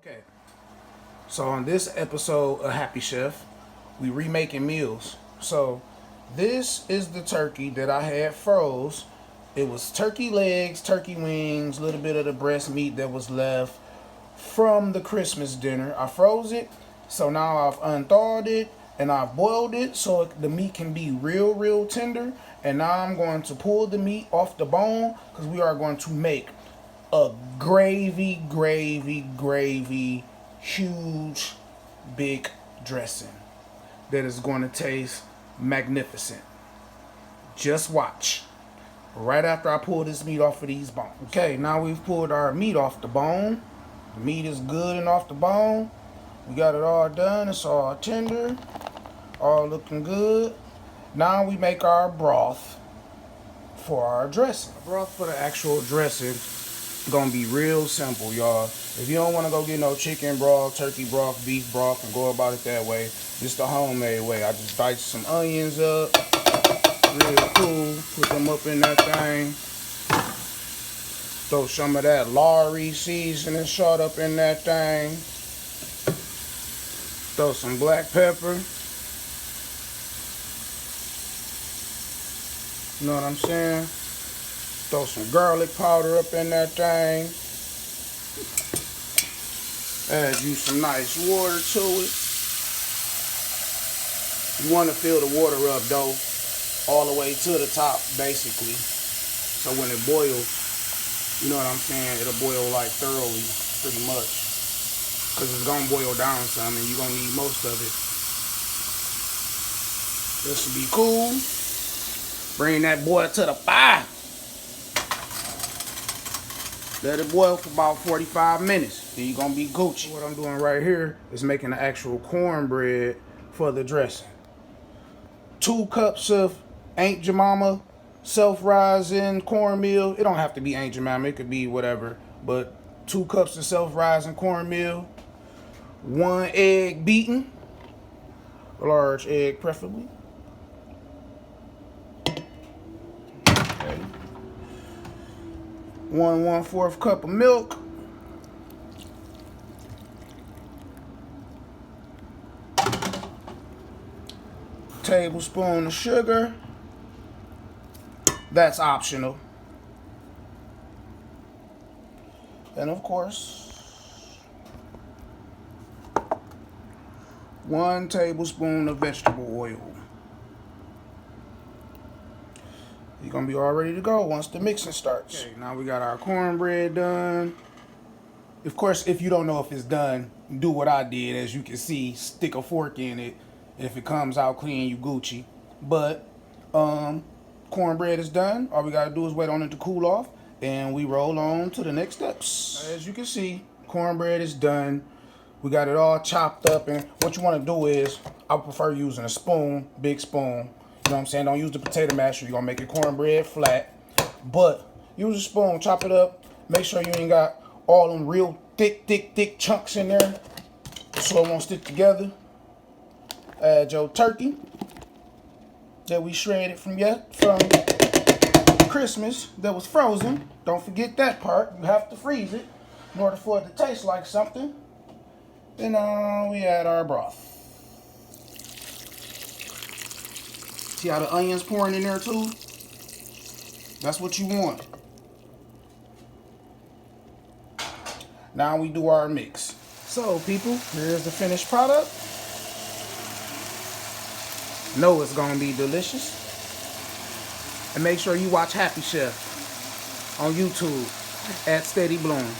Okay, so on this episode of Happy Chef, we remaking meals. So this is the turkey that I had froze. It was turkey legs, turkey wings, a little bit of the breast meat that was left from the Christmas dinner. I froze it, so now I've unthawed it and I've boiled it so the meat can be real tender. And now I'm going to pull the meat off the bone because we are going to make a gravy, huge, big dressing that is going to taste magnificent. Just watch. Right after I pull this meat off of these bones. Okay, now we've pulled our meat off the bone. The meat is good and off the bone. We got it all done. It's all tender. All looking good. Now we make our broth for our dressing. The broth for the actual dressing gonna be real simple, y'all. If you don't want to go get no chicken broth, turkey broth, beef broth, and go about it that way, this the homemade way. I just dice some onions up, real cool. Put them up in that thing. Throw some of that Lowry seasoning salt up in that thing. Throw some black pepper. You know what I'm saying? Throw some garlic powder up in that thing. Add you some nice water to it. You want to fill the water up though, all the way to the top basically. So when it boils, you know what I'm saying, it'll boil like thoroughly, pretty much. Because it's going to boil down some and you're going to need most of it. This should be cool. Bring that boy to the fire. Let it boil for about 45 minutes. Then you're going to be Gucci. What I'm doing right here is making the actual cornbread for the dressing. 2 cups of Aunt Jemima self-rising cornmeal. It don't have to be Aunt Jemima. It could be whatever. But 2 cups of self-rising cornmeal. 1 egg beaten. A large egg preferably. Okay. 1/4 cup of milk. Tablespoon of sugar. That's optional. And of course, 1 tablespoon of vegetable oil. You're gonna be all ready to go once the mixing starts. Okay, now we got our cornbread done. Of course, if you don't know if it's done, do what I did. As you can see, stick a fork in it. If it comes out clean, you Gucci. But cornbread is done. All we gotta do is wait on it to cool off, and we roll on to the next steps. As you can see, cornbread is done. We got it all chopped up, and what you want to do is, I prefer using a spoon, big spoon. You know what I'm saying? Don't use the potato masher. You're going to make your cornbread flat. But use a spoon, chop it up. Make sure you ain't got all them real thick chunks in there so it won't stick together. Add your turkey that we shredded from Christmas that was frozen. Don't forget that part. You have to freeze it in order for it to taste like something. Then we add our broth. See how the onions pouring in there too? That's what you want. Now we do our mix. So people, here's the finished product. Know it's gonna be delicious. And make sure you watch Happy Chef on YouTube at Steady Bloom.